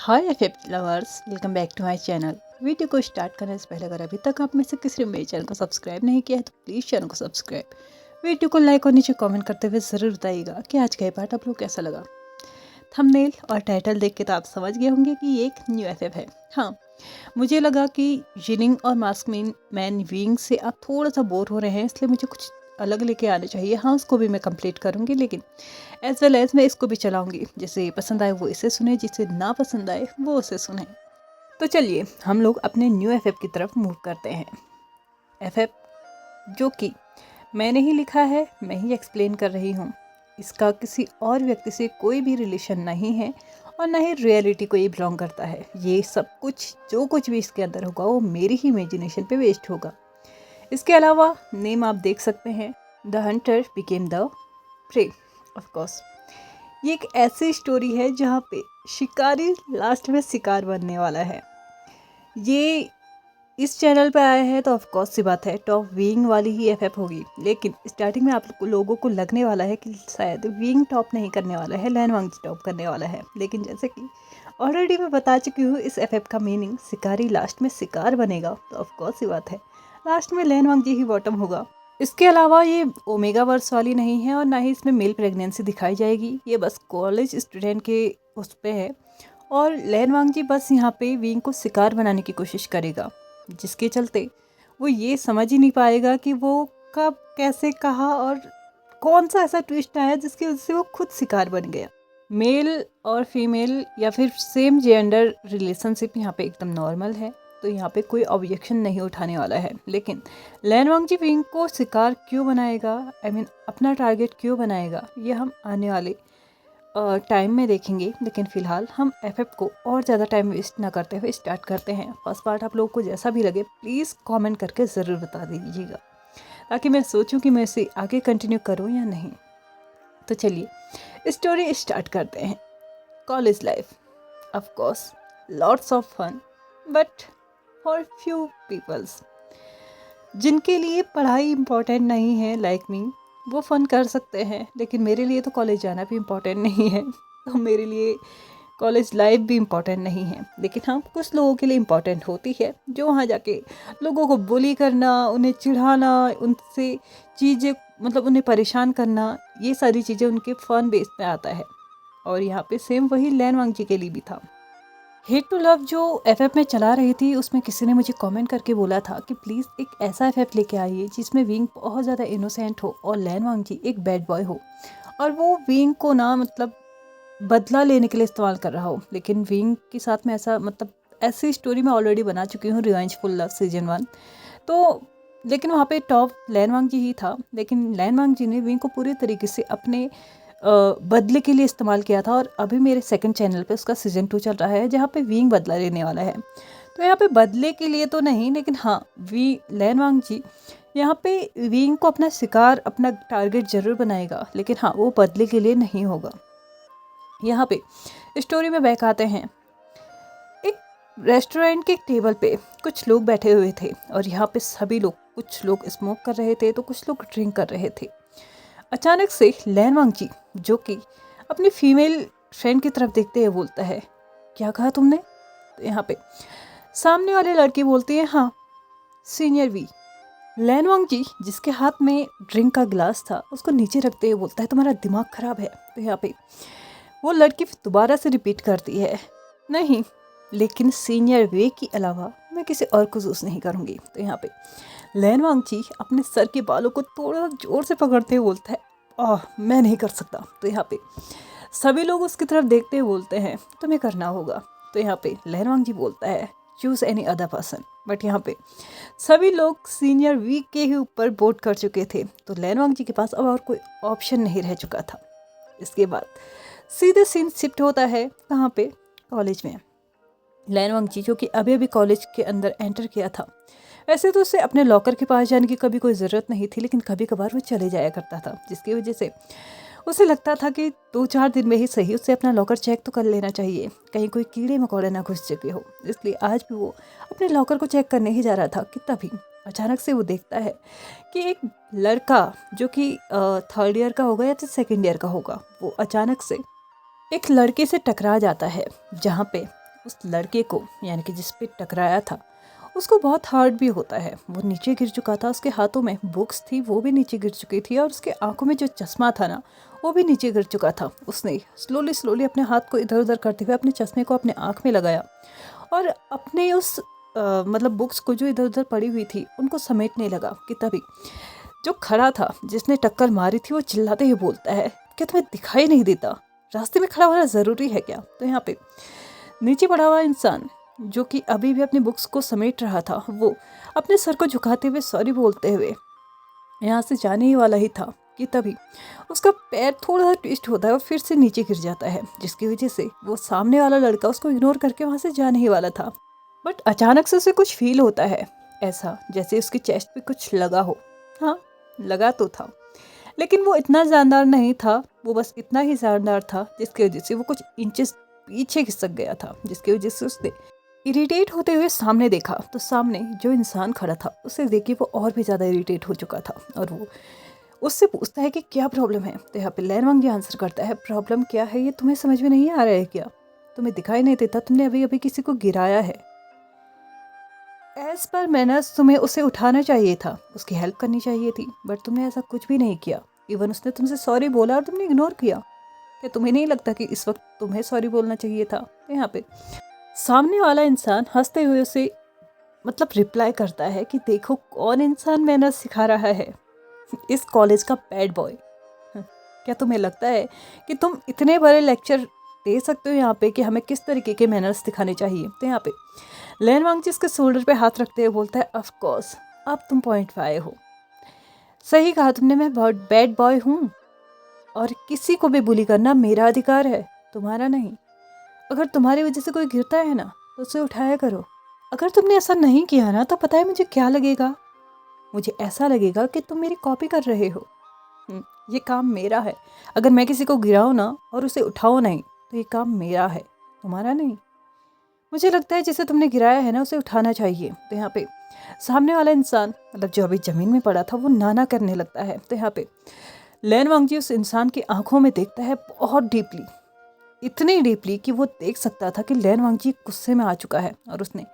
Hi FF lovers, welcome back to my channel. Video को start करने से पहले अगर अभी तक आप में से किसी ने मेरे चैनल को सब्सक्राइब नहीं किया है तो प्लीज़ चैनल को सब्सक्राइब, वीडियो को लाइक और नीचे कमेंट करते हुए ज़रूर बताइएगा कि आज का ये पार्ट आप लोग कैसा लगा। थंबनेल और टाइटल देख के तो आप समझ गए होंगे कि ये एक न्यू एफएफ है। हाँ, मुझे लगा कि जिनिंग और मास्क मैन विंग से आप थोड़ा सा बोर हो रहे हैं, इसलिए मुझे कुछ अलग लेके आने चाहिए। हाँ, उसको भी मैं कंप्लीट करूँगी, लेकिन एज वेल एज मैं इसको भी चलाऊँगी। जिसे पसंद आए वो इसे सुने, जिसे ना पसंद आए वो उसे सुने। तो चलिए हम लोग अपने न्यू एफएफ की तरफ मूव करते हैं। एफएफ जो कि मैंने ही लिखा है, मैं ही एक्सप्लेन कर रही हूँ। इसका किसी और व्यक्ति से कोई भी रिलेशन नहीं है और ना ही रियलिटी को ये बिलोंग करता है। ये सब कुछ जो कुछ भी इसके अंदर होगा वो मेरी ही इमेजिनेशन पे वेस्ट होगा। इसके अलावा नेम आप देख सकते हैं, the Hunter became the prey. Of course ये एक ऐसी स्टोरी है जहाँ पे शिकारी लास्ट में शिकार बनने वाला है। ये इस चैनल पे आया है तो ऑफ कोर्स सी बात है टॉप विंग वाली ही एफएफ होगी, लेकिन स्टार्टिंग में आप लोगों को लगने वाला है कि शायद विंग टॉप नहीं करने वाला है, लैन वांग टॉप करने वाला है। लेकिन जैसे कि ऑलरेडी मैं बता चुकी हूँ, इस एफएफ का मीनिंग शिकारी लास्ट में शिकार बनेगा, तो ऑफ कोर्स सी बात है लास्ट में लैन वांग ही बॉटम होगा। इसके अलावा ये ओमेगा वर्स वाली नहीं है और ना ही इसमें मेल प्रेगनेंसी दिखाई जाएगी। ये बस कॉलेज स्टूडेंट के उस पे है और लैन वांग जी बस यहाँ पे विंग को शिकार बनाने की कोशिश करेगा, जिसके चलते वो ये समझ ही नहीं पाएगा कि वो कब कैसे कहा और कौन सा ऐसा ट्विस्ट आया जिसकी वजह से वो खुद शिकार बन गया। मेल और फीमेल या फिर सेम जेंडर रिलेशनशिप यहाँ पे एकदम नॉर्मल है, तो यहाँ पे कोई ऑब्जेक्शन नहीं उठाने वाला है। लेकिन लैन वांग जी विंग को शिकार क्यों बनाएगा, अपना टारगेट क्यों बनाएगा, ये हम आने वाले टाइम में देखेंगे। लेकिन फ़िलहाल हम एफएफ को और ज़्यादा टाइम वेस्ट ना करते हुए स्टार्ट करते हैं। फर्स्ट पार्ट आप लोगों को जैसा भी लगे प्लीज़ कमेंट करके ज़रूर बता दीजिएगा, ताकि मैं सोचूं कि मैं इसे आगे कंटिन्यू करूं या नहीं। तो चलिए स्टोरी स्टार्ट करते हैं। College life, of course lots of fun, but for few peoples जिनके लिए पढ़ाई इम्पोर्टेंट नहीं है, लाइक मी, वो फ़न कर सकते हैं। लेकिन मेरे लिए तो कॉलेज जाना भी इम्पोर्टेंट नहीं है, तो मेरे लिए कॉलेज लाइफ भी इम्पोर्टेंट नहीं है। लेकिन हाँ, कुछ लोगों के लिए इम्पोर्टेंट होती है, जो वहाँ जाके लोगों को बुली करना, उन्हें चिढ़ाना, उनसे चीज़ें मतलब उन्हें परेशान करना, ये सारी चीज़ें उनके फ़न बेस पे आता है। और यहाँ पे सेम वही लैन वांग जी के लिए भी था। हेट टू लव जो एफएफ में चला रही थी, उसमें किसी ने मुझे कमेंट करके बोला था कि प्लीज़ एक ऐसा एफएफ लेके आइए जिसमें विंग बहुत ज़्यादा इनोसेंट हो और लैन वांग जी एक बैड बॉय हो, और वो विंग को ना मतलब बदला लेने के लिए इस्तेमाल कर रहा हो। लेकिन विंग के साथ में ऐसा मतलब ऐसी स्टोरी मैं ऑलरेडी बना चुकी हूँ, रिवेंजफुल लव सीजन 1। तो लेकिन वहाँ पे टॉप लैन वांग जी ही था, लेकिन लैन वांग जी ने विंग को पूरी तरीके से अपने बदले के लिए इस्तेमाल किया था। और अभी मेरे सेकंड चैनल पे उसका सीजन 2 चल रहा है, जहाँ पे विंग बदला लेने वाला है। तो यहाँ पे बदले के लिए तो नहीं, लेकिन हाँ, लैन वांग जी यहाँ पे विंग को अपना शिकार, अपना टारगेट जरूर बनाएगा, लेकिन हाँ, वो बदले के लिए नहीं होगा। यहाँ पे स्टोरी में बैक आते हैं। एक रेस्टोरेंट के टेबल पे कुछ लोग बैठे हुए थे और यहाँ पे सभी लोग, कुछ लोग स्मोक कर रहे थे तो कुछ लोग ड्रिंक कर रहे थे। अचानक से लैन वांग जी, जो कि अपनी फीमेल फ्रेंड की तरफ देखते हुए बोलता है, क्या कहा तुमने? तो यहाँ पे सामने वाले लड़की बोलती है, हाँ सीनियर वी। लैन वांग जी, जिसके हाथ में ड्रिंक का गिलास था, उसको नीचे रखते हुए बोलता है, तुम्हारा दिमाग खराब है? तो यहाँ पे वो लड़की दोबारा से रिपीट करती है, नहीं, लेकिन सीनियर वे के अलावा मैं किसी और को चूज नहीं करूँगी। तो यहाँ पे लैन वांग जी अपने सर के बालों को थोड़ा जोर से पकड़ते हुए बोलता है, मैं नहीं कर सकता। तो यहाँ पे सभी लोग उसकी तरफ देखते हुए बोलते हैं, तुम्हें करना होगा। तो यहाँ पे लैन वांग जी बोलता है, choose any other person. But यहाँ पे सभी लोग सीनियर वी के ही ऊपर वोट कर चुके थे, तो लैन वांग जी के पास अब और कोई ऑप्शन नहीं रह चुका था। इसके बाद सीधे सीन शिफ्ट होता है कहाँ पे? कॉलेज में। लैन वांग जी, जो कि अभी अभी कॉलेज के अंदर एंटर किया था, वैसे तो उसे अपने लॉकर के पास जाने की कभी कोई ज़रूरत नहीं थी, लेकिन कभी कभार वो चले जाया करता था, जिसकी वजह से उसे लगता था कि 2-4 दिन में ही सही उसे अपना लॉकर चेक तो कर लेना चाहिए, कहीं कोई कीड़े मकोड़े ना घुस चुके हो। इसलिए आज भी वो अपने लॉकर को चेक करने ही जा रहा था कि तभी अचानक से वो देखता है कि एक लड़का, जो कि 3rd ईयर का होगा या तो 2nd ईयर का होगा, वो अचानक से एक लड़के से टकरा जाता है, जहाँ पे उस लड़के को यानी कि जिस पे टकराया था उसको बहुत हर्ट भी होता है। वो नीचे गिर चुका था, उसके हाथों में बुक्स थी वो भी नीचे गिर चुकी थी और उसके आंखों में जो चश्मा था ना वो भी नीचे गिर चुका था। उसने स्लोली स्लोली अपने हाथ को इधर उधर करते हुए अपने चश्मे को अपने आँख में लगाया और अपने उस मतलब बुक्स को जो इधर उधर पड़ी हुई थी उनको समेटने लगा कि तभी जो खड़ा था जिसने टक्कर मारी थी वो चिल्लाते हुए बोलता है कि तुम्हें दिखाई नहीं देता, रास्ते में खड़ा होना ज़रूरी है क्या। तो यहाँ पे नीचे पड़ा हुआ इंसान जो कि अभी भी अपनी बुक्स को समेट रहा था वो अपने सर को झुकाते हुए सॉरी बोलते हुए यहाँ से जाने ही वाला ही था कि तभी उसका पैर थोड़ा सा ट्विस्ट होता है और फिर से नीचे गिर जाता है, जिसकी वजह से वो सामने वाला लड़का उसको इग्नोर करके वहाँ से जाने ही वाला था। बट अचानक से उसे कुछ फील होता है, ऐसा जैसे उसकी चेस्ट पे कुछ लगा हो। हाँ, लगा तो था लेकिन वो इतना जानदार नहीं था, वो बस इतना ही जानदार था जिसकी वजह से वो कुछ इंचेस पीछे खिसक गया था, जिसकी वजह से उसने इरिटेट होते हुए सामने देखा तो सामने जो इंसान खड़ा था उसे देख के वो और भी ज़्यादा इरिटेट हो चुका था और वो उससे पूछता है कि क्या प्रॉब्लम है। तो यहाँ पे लैन वांग जी आंसर करता है, प्रॉब्लम क्या है ये तुम्हें समझ में नहीं आ रहा है क्या, तुम्हें दिखाई नहीं देता, तुमने अभी अभी किसी को गिराया है, एज पर मैनर्स तुम्हें उसे उठाना चाहिए था, उसकी हेल्प करनी चाहिए थी, बट तुमने ऐसा कुछ भी नहीं किया। इवन उसने तुमसे सॉरी बोला और तुमने इग्नोर किया। क्या तुम्हें नहीं लगता कि इस वक्त तुम्हें सॉरी बोलना चाहिए था। तो यहाँ पे सामने वाला इंसान हंसते हुए उसे मतलब रिप्लाई करता है कि देखो कौन इंसान मैनर्स सिखा रहा है, इस कॉलेज का बैड बॉय। क्या तुम्हें लगता है कि तुम इतने बड़े लेक्चर दे सकते हो यहाँ पे कि हमें किस तरीके के मैनर्स दिखाने चाहिए। तो यहाँ पे लैन वांग जी इसके शोल्डर पे हाथ रखते हुए बोलता है, ऑफ कोर्स अब तुम पॉइंट पे आए हो, सही कहा तुमने, मैं बहुत बैड बॉय हूँ और किसी को भी बुली करना मेरा अधिकार है, तुम्हारा नहीं। अगर तुम्हारी वजह से कोई गिरता है ना तो उसे उठाया करो। अगर तुमने ऐसा नहीं किया ना तो पता है मुझे क्या लगेगा, मुझे ऐसा लगेगा कि तुम मेरी कॉपी कर रहे हो। ये काम मेरा है, अगर मैं किसी को गिराऊँ ना और उसे उठाओ नहीं तो ये काम मेरा है, तुम्हारा नहीं। मुझे लगता है जिसे तुमने गिराया है ना उसे उठाना चाहिए। तो यहाँ पे सामने वाला इंसान मतलब जो अभी ज़मीन में पड़ा था वो नाना करने लगता है। तो यहाँ पे लैन वांग जी उस इंसान की आंखों में देखता है बहुत डीपली, इतनी डीपली कि वो देख सकता था कि लैन वांग जी गुस्से में आ चुका है और उसने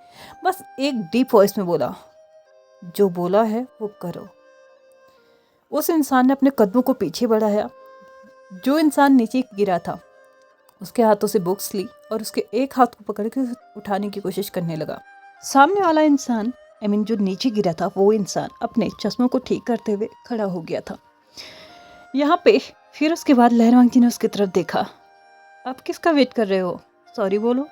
बस एक डीप वॉइस में बोला, जो बोला है वो करो। उस इंसान ने अपने कदमों को पीछे बढ़ाया, जो इंसान नीचे गिरा था उसके हाथों से बुक्स ली और उसके एक हाथ को पकड़ के उठाने की कोशिश करने लगा। सामने वाला इंसान जो नीचे गिरा था वो इंसान अपने चश्मों को ठीक करते हुए खड़ा हो गया था। यहाँ पे फिर उसके बाद लैन वांग जी ने उसकी तरफ देखा, अब किसका वेट कर रहे हो, सॉरी बोलो।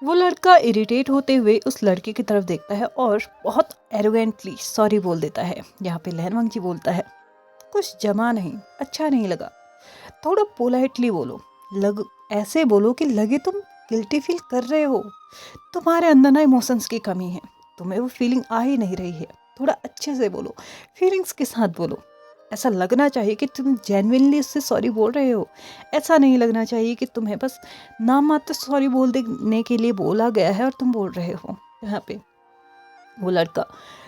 वो लड़का इरिटेट होते हुए उस लड़के की तरफ देखता है और बहुत एरोगेंटली सॉरी बोल देता है। यहाँ पे लैन वांग जी बोलता है, कुछ जमा नहीं, अच्छा नहीं लगा, थोड़ा पोलाइटली बोलो, ऐसे बोलो कि लगे तुम गिल्टी फील कर रहे हो, तुम्हारे अंदर ना इमोशंस की कमी है, तुम्हें वो फीलिंग आ ही नहीं रही है, थोड़ा अच्छे से बोलो, फीलिंग्स के साथ बोलो, ऐसा लगना चाहिए कि तुम जेन्युइनली उससे सॉरी बोल रहे हो, ऐसा नहीं लगना चाहिए कि तुम्हें बस नाम मात्र सॉरी बोल देने के लिए बोला गया है और तुम बोल रहे हो। यहाँ पे वो लड़का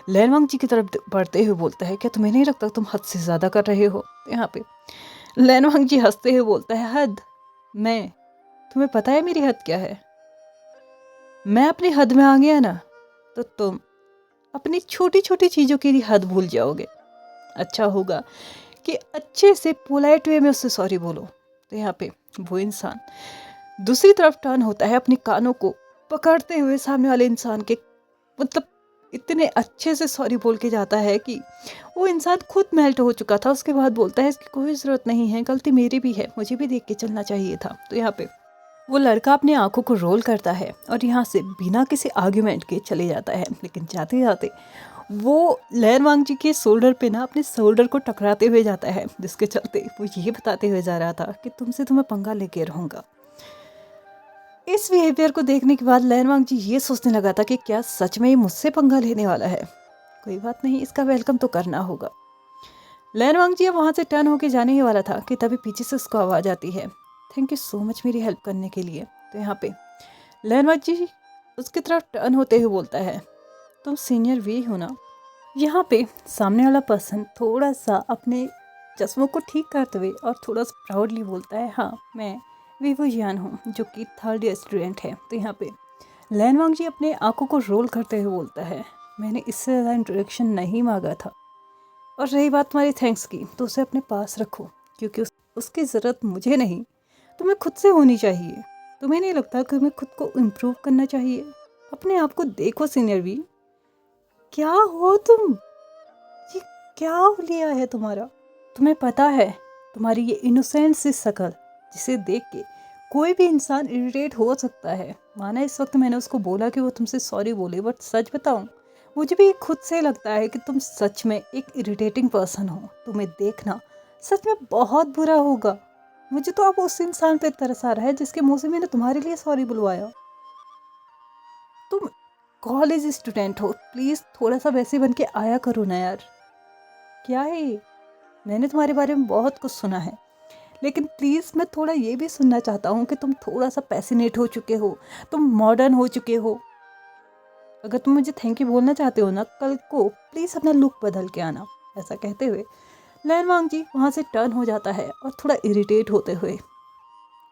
लैन वांग जी की तरफ बढ़ते हुए बोलता है, क्या तुम्हें नहीं लगता तुम हद से ज़्यादा कर रहे हो। यहाँ पे लैन वांग जी हंसते हुए बोलता है, हद, मैं, तुम्हें पता है मेरी हद क्या है, मैं अपनी हद में आ गया ना तो तुम अपनी छोटी छोटी चीज़ों की भी हद भूल जाओगे। अच्छा होगा कि अच्छे से पोलाइट वे में उससे सॉरी बोलो। तो यहाँ पे वो इंसान दूसरी तरफ टर्न होता है, अपने कानों को पकड़ते हुए सामने वाले इंसान के मतलब इतने अच्छे से सॉरी बोल के जाता है कि वो इंसान खुद मेल्ट हो चुका था। उसके बाद बोलता है, इसकी कोई ज़रूरत नहीं है, गलती मेरी भी है, मुझे भी देख के चलना चाहिए था। तो यहाँ पे वो लड़का अपनी आंखों को रोल करता है और यहाँ से बिना किसी आर्ग्यूमेंट के चले जाता है। लेकिन जाते जाते वो लैन वांग जी के शोल्डर पे ना अपने शोल्डर को टकराते हुए जाता है, जिसके चलते वो ये बताते हुए जा रहा था कि तुमसे तो मैं पंगा लेके रहूँगा। इस बिहेवियर को देखने के बाद लैन वांग जी ये सोचने लगा था कि क्या सच में ये मुझसे पंगा लेने वाला है, कोई बात नहीं, इसका वेलकम तो करना होगा। लैन वांग जी अब वहाँ से टर्न होके जाने ही वाला था कि तभी पीछे से उसको आवाज़ आती है, थैंक यू सो मच मेरी हेल्प करने के लिए। तो यहाँ पे लैन वांग जी उसकी तरफ टर्न होते हुए बोलता है, तुम सीनियर वी हो ना। यहाँ पे सामने वाला पर्सन थोड़ा सा अपने चश्मों को ठीक करते हुए और थोड़ा सा प्राउडली बोलता है, हाँ मैं वीवो जियान हूँ जो कि 3rd ईयर स्टूडेंट है। तो यहाँ पे लैन वांग जी अपने आंखों को रोल करते हुए बोलता है, मैंने इससे ज़्यादा इंट्रोडक्शन नहीं मांगा था। और रही बात तुम्हारी थैंक्स की, तो उसे अपने पास रखो, क्योंकि उसकी ज़रूरत मुझे नहीं, तुम्हें खुद से होनी चाहिए। तुम्हें नहीं लगता कि तुम्हें खुद को इम्प्रूव करना चाहिए? अपने आप को देखो सीनियर वी, क्या हो तुम? ये क्या लिया है तुम्हारा? तुम्हें पता है तुम्हारी ये इनोसेंट सी शक्ल, जिसे देख के कोई भी इंसान इरिटेट हो सकता है। माना इस वक्त मैंने उसको बोला कि वो तुमसे सॉरी बोले, बट सच बताऊं, मुझे भी खुद से लगता है कि तुम सच में एक इरिटेटिंग पर्सन हो। तुम्हें देखना सच में बहुत बुरा होगा। मुझे तो अब उस इंसान पे तरस आ रहा है जिसके मुंह से मैंने तुम्हारे लिए सॉरी बुलवाया। तुम कॉलेज स्टूडेंट हो, प्लीज़ थोड़ा सा वैसे बन के आया करो ना यार। क्या है ये? मैंने तुम्हारे बारे में बहुत कुछ सुना है, लेकिन प्लीज़ मैं थोड़ा ये भी सुनना चाहता हूँ कि तुम थोड़ा सा पैसिनेट हो चुके हो, तुम मॉडर्न हो चुके हो। अगर तुम मुझे थैंक यू बोलना चाहते हो ना, कल को प्लीज़ अपना लुक बदल के आना। ऐसा कहते हुए लैन वांग जी वहाँ से टर्न हो जाता है और थोड़ा इरिटेट होते हुए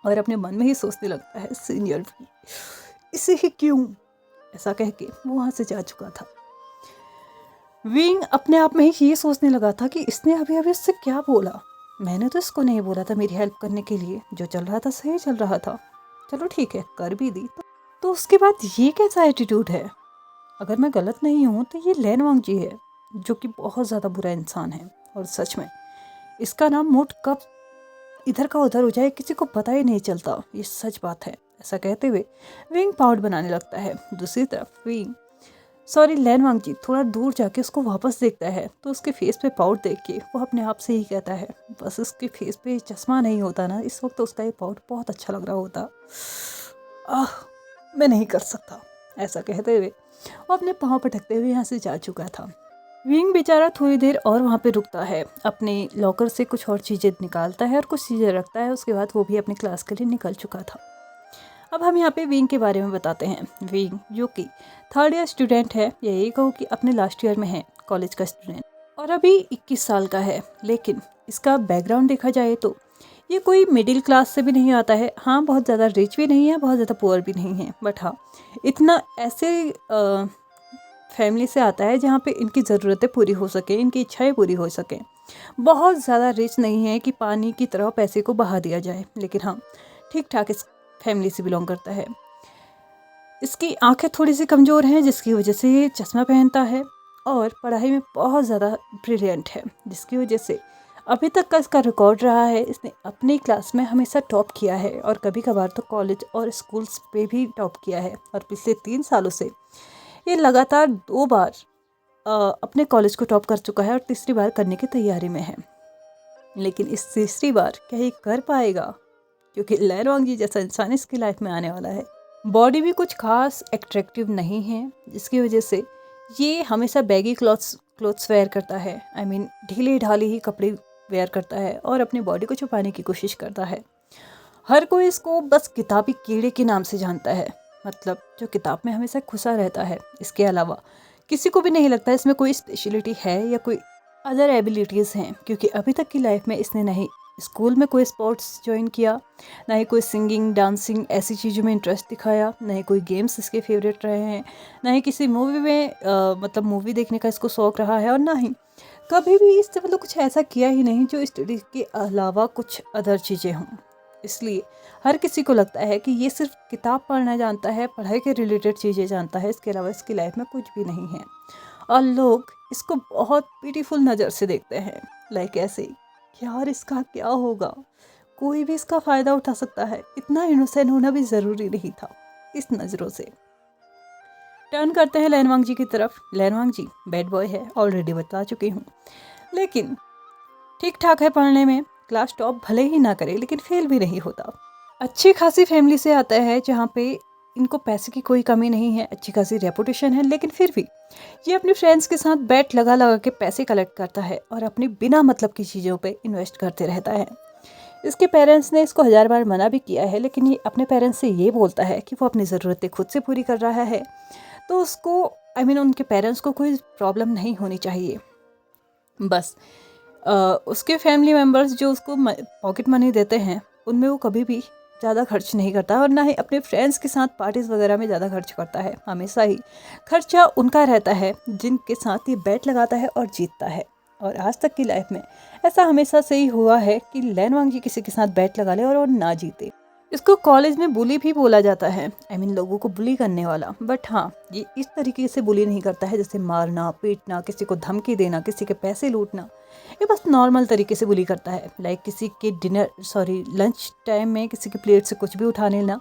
और अपने मन में ही सोचने लगता है, सीनियर इसे ही क्यों? ऐसा कह के वो वहाँ से जा चुका था। विंग अपने आप में ही ये सोचने लगा था कि इसने अभी अभी इससे क्या बोला। मैंने तो इसको नहीं बोला था मेरी हेल्प करने के लिए, जो चल रहा था सही चल रहा था, चलो ठीक है कर भी दी। तो उसके बाद ये कैसा एटीट्यूड है? अगर मैं गलत नहीं हूँ तो ये लैन वांग जी है, जो कि बहुत ज़्यादा बुरा इंसान है। और सच में इसका नाम मूड कब इधर का उधर हो जाए किसी को पता ही नहीं चलता, ये सच बात है। ऐसा कहते हुए विंग पाउडर बनाने लगता है। दूसरी तरफ विंग लैन वांग जी थोड़ा दूर जाके उसको वापस देखता है, तो उसके फेस पे पाउडर देख के वो अपने आप से ही कहता है, बस उसके फेस पे चश्मा नहीं होता ना इस वक्त, उसका ये पाउडर बहुत अच्छा लग रहा होता। मैं नहीं कर सकता। ऐसा कहते हुए वो अपने पाँव पटकते हुए यहाँ से जा चुका था। विंग बेचारा थोड़ी देर और वहाँ पे रुकता है, अपने लॉकर से कुछ और चीज़ें निकालता है और कुछ चीज़ें रखता है। उसके बाद वो भी अपनी क्लास के लिए निकल चुका था। अब हम यहाँ पे विंग के बारे में बताते हैं। विंग जो कि 3rd ईयर स्टूडेंट है, या यही कहूँ कि अपने लास्ट ईयर में है कॉलेज का स्टूडेंट, और अभी 21 साल का है। लेकिन इसका बैकग्राउंड देखा जाए तो ये कोई मिडिल क्लास से भी नहीं आता है। हाँ, बहुत ज़्यादा रिच भी नहीं है, बहुत ज़्यादा पुअर भी नहीं है, बट हाँ इतना ऐसे फैमिली से आता है जहाँ पे इनकी ज़रूरतें पूरी हो सके, इनकी इच्छाएं पूरी हो सकें। बहुत ज़्यादा रिच नहीं है कि पानी की तरह पैसे को बहा दिया जाए, लेकिन हाँ ठीक ठाक इस फैमिली से बिलोंग करता है। इसकी आंखें थोड़ी सी कमज़ोर हैं, जिसकी वजह से ये चश्मा पहनता है, और पढ़ाई में बहुत ज़्यादा ब्रिलियंट है, जिसकी वजह से अभी तक का इसका रिकॉर्ड रहा है, इसने अपनी क्लास में हमेशा टॉप किया है, और कभी कभार तो कॉलेज और स्कूल्स पे भी टॉप किया है। और पिछले 3 सालों से ये लगातार 2 बार अपने कॉलेज को टॉप कर चुका है, और तीसरी बार करने की तैयारी में है। लेकिन इस तीसरी बार क्या ये कर पाएगा? क्योंकि लैन वांग जी जैसा इंसान इसकी लाइफ में आने वाला है। बॉडी भी कुछ खास एट्रैक्टिव नहीं है, जिसकी वजह से ये हमेशा बैगी क्लोथ्स वेयर करता है। आई मीन ढीले ढाले ही कपड़े वेयर करता है और अपनी बॉडी को छुपाने की कोशिश करता है। हर कोई इसको बस किताबी कीड़े के नाम से जानता है, मतलब जो किताब में हमेशा घुसा रहता है। इसके अलावा किसी को भी नहीं लगता इसमें कोई स्पेशलिटी है या कोई अदर एबिलिटीज़ हैं, क्योंकि अभी तक की लाइफ में इसने नहीं स्कूल में कोई स्पोर्ट्स ज्वाइन किया, ना ही कोई सिंगिंग डांसिंग ऐसी चीज़ों में इंटरेस्ट दिखाया, ना ही कोई गेम्स इसके फेवरेट रहे हैं, ना ही किसी मूवी में मतलब मूवी देखने का इसको शौक़ रहा है, और ना ही कभी भी इससे मतलब कुछ ऐसा किया ही नहीं जो स्टडी के अलावा कुछ अदर चीज़ें हों। इसलिए हर किसी को लगता है कि ये सिर्फ किताब पढ़ना जानता है, पढ़ाई के रिलेटेड चीज़ें जानता है, इसके अलावा इसकी लाइफ में कुछ भी नहीं है। और लोग इसको बहुत ब्यूटीफुल नज़र से देखते हैं, लाइक ऐसे यार इसका क्या होगा, कोई भी इसका फ़ायदा उठा सकता है, इतना इनोसेंट होना भी ज़रूरी नहीं था। इस नज़रों से टर्न करते हैं लैन वांग जी की तरफ। लैन वांग जी बैड बॉय है, ऑलरेडी बता चुकी हूँ, लेकिन ठीक ठाक है पढ़ने में। क्लास टॉप भले ही ना करे, लेकिन फेल भी नहीं होता। अच्छी खासी फैमिली से आता है, जहाँ पे इनको पैसे की कोई कमी नहीं है, अच्छी खासी रेपुटेशन है, लेकिन फिर भी ये अपने फ्रेंड्स के साथ बैट लगा लगा के पैसे कलेक्ट करता है और अपनी बिना मतलब की चीज़ों पे इन्वेस्ट करते रहता है। इसके पेरेंट्स ने इसको 1000 बार मना भी किया है, लेकिन ये अपने पेरेंट्स से ये बोलता है कि वो अपनी ज़रूरतें खुद से पूरी कर रहा है, तो उसको उनके पेरेंट्स को कोई प्रॉब्लम नहीं होनी चाहिए। बस उसके फैमिली मेम्बर्स जो उसको पॉकेट मनी देते हैं, उनमें वो कभी भी ज़्यादा खर्च नहीं करता और ना ही अपने फ्रेंड्स के साथ पार्टीज़ वगैरह में ज़्यादा खर्च करता है। हमेशा ही खर्चा उनका रहता है जिनके साथ ये बेट लगाता है और जीतता है। और आज तक की लाइफ में ऐसा हमेशा से ही हुआ है कि लैन वांगजी किसी के साथ बेट लगा ले और वो ना जीते। इसको कॉलेज में बुली भी बोला जाता है, आई मीन लोगों को बुली करने वाला। बट हाँ, ये इस तरीके से बुली नहीं करता है जैसे मारना, पीटना, किसी को धमकी देना, किसी के पैसे लूटना। ये बस नॉर्मल तरीके से बुली करता है, लाइक किसी के लंच टाइम में किसी की प्लेट से कुछ भी उठा लेना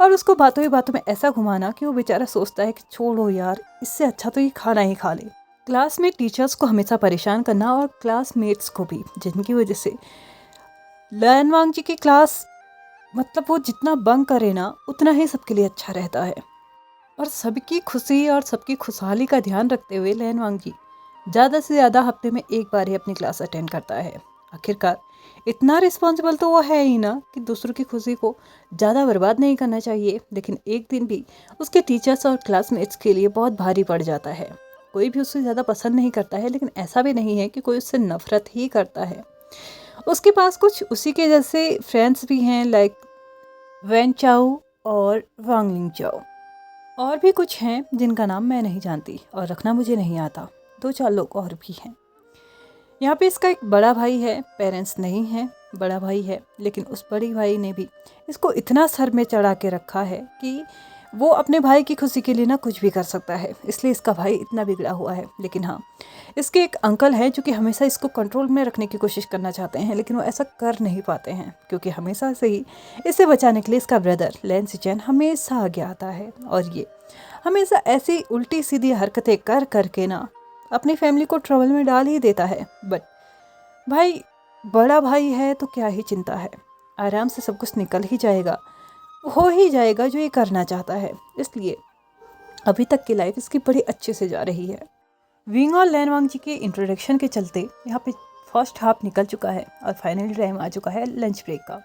और उसको बातों ही बातों में ऐसा घुमाना कि वो बेचारा सोचता है कि छोड़ो यार, इससे अच्छा तो ये खाना ही खा ले। क्लास में टीचर्स को हमेशा परेशान करना और क्लासमेट्स को भी, जिनकी वजह से लैन वांगजी की क्लास मतलब वो जितना बंक करे ना उतना ही सबके लिए अच्छा रहता है। और सबकी खुशी और सबकी खुशहाली का ध्यान रखते हुए लैन वांगजी ज़्यादा से ज़्यादा हफ्ते में एक बार ही अपनी क्लास अटेंड करता है। आखिरकार इतना रिस्पॉन्सिबल तो वो है ही ना कि दूसरों की खुशी को ज़्यादा बर्बाद नहीं करना चाहिए। लेकिन एक दिन भी उसके टीचर्स और क्लासमेट्स के लिए बहुत भारी पड़ जाता है। कोई भी उससे ज़्यादा पसंद नहीं करता है, लेकिन ऐसा भी नहीं है कि कोई उससे नफरत ही करता है। उसके पास कुछ उसी के जैसे फ्रेंड्स भी हैं, लाइक वैन चाओ और वांगलिंग चाओ। और भी कुछ हैं जिनका नाम मैं नहीं जानती और रखना मुझे नहीं आता। 2-4 लोग और भी हैं। यहाँ पे इसका एक बड़ा भाई है, पेरेंट्स नहीं हैं, बड़ा भाई है, लेकिन उस बड़ी भाई ने भी इसको इतना सर में चढ़ा के रखा है कि वो अपने भाई की खुशी के लिए ना कुछ भी कर सकता है। इसलिए इसका भाई इतना बिगड़ा हुआ है। लेकिन हाँ, इसके एक अंकल हैं जो कि हमेशा इसको कंट्रोल में रखने की कोशिश करना चाहते हैं, लेकिन वो ऐसा कर नहीं पाते हैं क्योंकि हमेशा से ही इसे बचाने के लिए इसका ब्रदर लैन सिचेन हमेशा आगे आता है। और ये हमेशा ऐसी उल्टी सीधी हरकतें कर करके ना अपनी फैमिली को ट्रबल में डाल ही देता है। बट भाई, बड़ा भाई है तो क्या ही चिंता है, आराम से सब कुछ निकल ही जाएगा, हो ही जाएगा जो ये करना चाहता है। इसलिए अभी तक की लाइफ इसकी बड़ी अच्छे से जा रही है। विंग और लैन वांगजी के इंट्रोडक्शन के चलते यहाँ पे फर्स्ट हाफ निकल चुका है और फाइनली टाइम आ चुका है लंच ब्रेक का।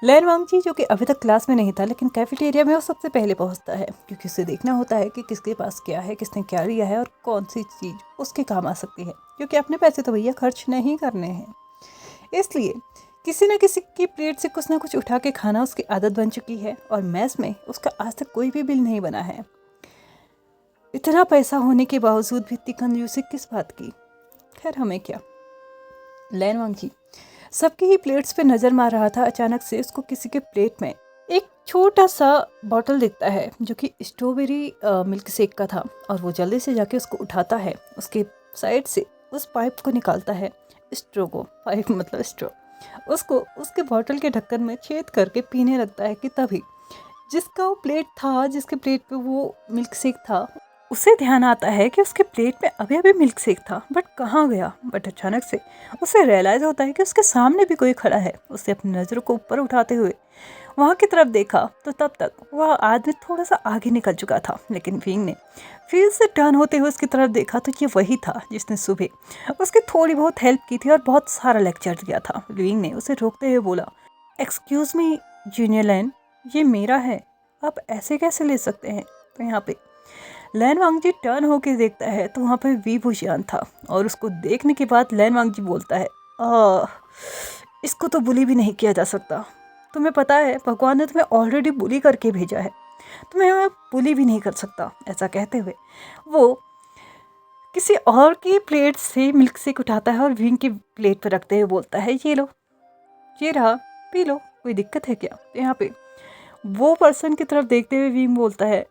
लैन वांगजी जो कि अभी तक क्लास में नहीं था, लेकिन कैफेटेरिया में वो सबसे पहले पहुंचता है क्योंकि उसे देखना होता है कि किसके पास क्या है, किसने क्या लिया है और कौन सी चीज़ उसके काम आ सकती है, क्योंकि अपने पैसे तो भैया खर्च नहीं करने हैं। इसलिए किसी न किसी की प्लेट से कुछ ना कुछ उठा के खाना उसकी आदत बन चुकी है और मैस में उसका आज तक कोई भी बिल नहीं बना है। इतना पैसा होने के बावजूद भी इतनी कंजूसी किस बात की। खैर, हमें क्या। लैन वांगजी सबकी ही प्लेट्स पे नज़र मार रहा था। अचानक से उसको किसी के प्लेट में एक छोटा सा बॉटल दिखता है जो कि स्ट्रॉबेरी मिल्क शेक का था और वो जल्दी से जाके उसको उठाता है, उसके साइड से उस पाइप को निकालता है, स्ट्रॉ को, पाइप मतलब स्ट्रॉ, उसको उसके बॉटल के ढक्कन में छेद करके पीने लगता है कि तभी जिसका वो प्लेट था, जिसके प्लेट पे वो मिल्क शेक था, उसे ध्यान आता है कि उसके प्लेट में अभी अभी मिल्क शेक था, बट कहाँ गया। बट अचानक से उसे रियलाइज़ होता है कि उसके सामने भी कोई खड़ा है। उसे अपनी नज़रों को ऊपर उठाते हुए वहाँ की तरफ देखा तो तब तक वह आदमी थोड़ा सा आगे निकल चुका था। लेकिन विंग ने फिर से टर्न होते हुए उसकी तरफ देखा तो ये वही था जिसने सुबह उसकी थोड़ी बहुत हेल्प की थी और बहुत सारा लेक्चर दिया था। विंग ने उसे रोकते हुए बोला, एक्सक्यूज़ मी जूनियर लैन, ये मेरा है, आप ऐसे कैसे ले सकते हैं। तो यहाँ पे लैन वांगजी टर्न होके देखता है तो वहाँ पे वी बुशियान था और उसको देखने के बाद लैन वांगजी बोलता है, इसको तो बुली भी नहीं किया जा सकता। तुम्हें पता है भगवान ने तुम्हें ऑलरेडी बुली करके भेजा है, तुम्हें मैं बुली भी नहीं कर सकता। ऐसा कहते हुए वो किसी और की प्लेट से मिल्क शेक उठाता है और विंग की प्लेट पर रखते हुए बोलता है, ये लो, ये रहा, पी लो, कोई दिक्कत है क्या। तो यहाँ पे वो पर्सन की तरफ देखते हुए विंग बोलता है,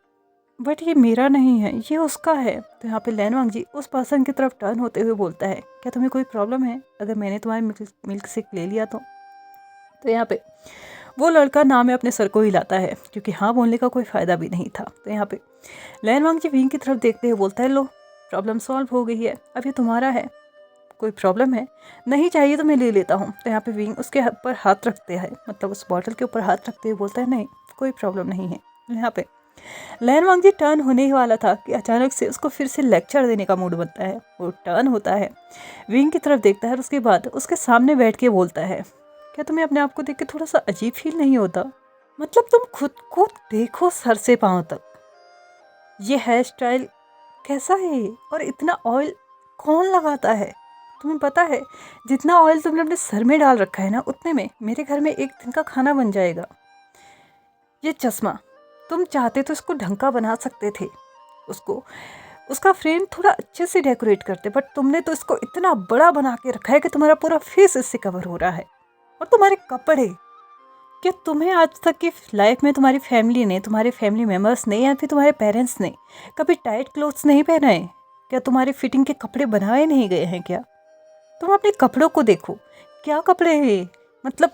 बट ये मेरा नहीं है, ये उसका है। तो यहाँ पे लैन वांगजी उस पर्सन की तरफ टर्न होते हुए बोलता है, क्या तुम्हें कोई प्रॉब्लम है अगर मैंने तुम्हारे मिल्क शेक ले लिया तो यहाँ पे वो लड़का ना में अपने सर को हिलाता है क्योंकि हाँ बोलने का कोई फ़ायदा भी नहीं था। तो यहाँ पे लैन वांगजी विंग की तरफ देखते हुए बोलता है, लो, प्रॉब्लम सॉल्व हो गई है, अब ये तुम्हारा है, कोई प्रॉब्लम है, नहीं चाहिए तो मैं ले लेता हूँ। तो यहाँ पे विंग उसके ऊपर हाथ रखते हैं, मतलब उस बॉटल के ऊपर हाथ रखते हुए बोलता है, नहीं, कोई प्रॉब्लम नहीं है। यहाँ पे लैन वांगजी टर्न होने ही वाला था कि अचानक से उसको फिर से लेक्चर देने का मूड बनता है। वो टर्न होता है, विंग की तरफ देखता है और उसके बाद उसके सामने बैठ के बोलता है, क्या तुम्हें अपने आप को देख के थोड़ा सा अजीब फील नहीं होता। मतलब तुम खुद को देखो सर से पांव तक, ये हेयर स्टाइल कैसा है और इतना ऑयल कौन लगाता है। तुम्हें पता है जितना ऑयल तुमने अपने सर में डाल रखा है ना, उतने में मेरे घर में एक दिन का खाना बन जाएगा। ये चश्मा तुम चाहते तो इसको ढंग का बना सकते थे, उसको उसका फ्रेम थोड़ा अच्छे से डेकोरेट करते, बट तुमने तो इसको इतना बड़ा बना के रखा है कि तुम्हारा पूरा फेस इससे कवर हो रहा है। और तुम्हारे कपड़े, क्या तुम्हें आज तक की लाइफ में तुम्हारी फैमिली ने, तुम्हारे फैमिली मेम्बर्स ने या फिर तुम्हारे पेरेंट्स ने कभी टाइट क्लोथ्स नहीं पहनाए? क्या तुम्हारे फिटिंग के कपड़े बनाए नहीं गए हैं क्या? तुम अपने कपड़ों को देखो, क्या कपड़े हैं ये? मतलब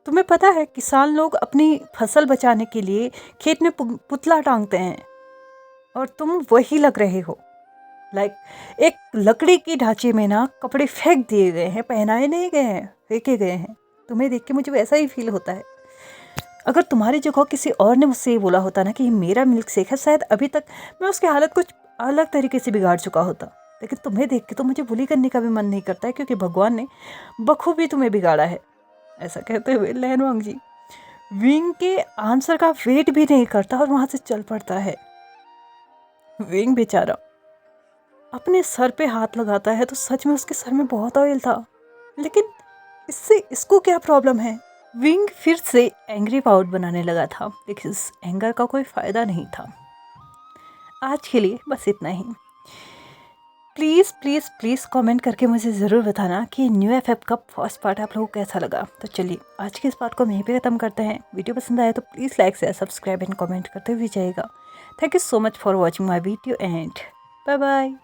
तुम्हें पता है किसान लोग अपनी फसल बचाने के लिए खेत में पुतला टांगते हैं, और तुम वही लग रहे हो। लाइक एक लकड़ी की ढांचे में ना कपड़े फेंक दिए गए हैं, पहनाए नहीं गए हैं, फेंके गए हैं। तुम्हें देख के मुझे वैसा ही फील होता है। अगर तुम्हारी जगह किसी और ने मुझसे ये बोला होता ना कि ये मेरा मिल्क शेक है, शायद अभी तक मैं उसकी हालत कुछ अलग तरीके से बिगाड़ चुका होता। लेकिन तुम्हें देख के तो मुझे बुली करने का भी मन नहीं करता है, क्योंकि भगवान ने बखूबी तुम्हें बिगाड़ा है। ऐसा कहते हुए लैनवांग जी विंग के आंसर का वेट भी नहीं करता और वहाँ से चल पड़ता है। विंग बेचारा अपने सर पे हाथ लगाता है तो सच में उसके सर में बहुत ऑयल था, लेकिन इससे इसको क्या प्रॉब्लम है? विंग फिर से एंग्री पाउड बनाने लगा था, लेकिन इस एंगर का कोई फ़ायदा नहीं था। आज के लिए बस इतना ही। प्लीज़ प्लीज़ प्लीज़ कमेंट करके मुझे ज़रूर बताना कि न्यू एफएफ का फर्स्ट पार्ट आप लोगों को कैसा लगा। तो चलिए आज के इस पार्ट को हम यहीं पे ख़त्म करते हैं। वीडियो पसंद आया तो please like share subscribe and comment करते हुए जाइएगा। Thank you so much for watching my video and bye bye.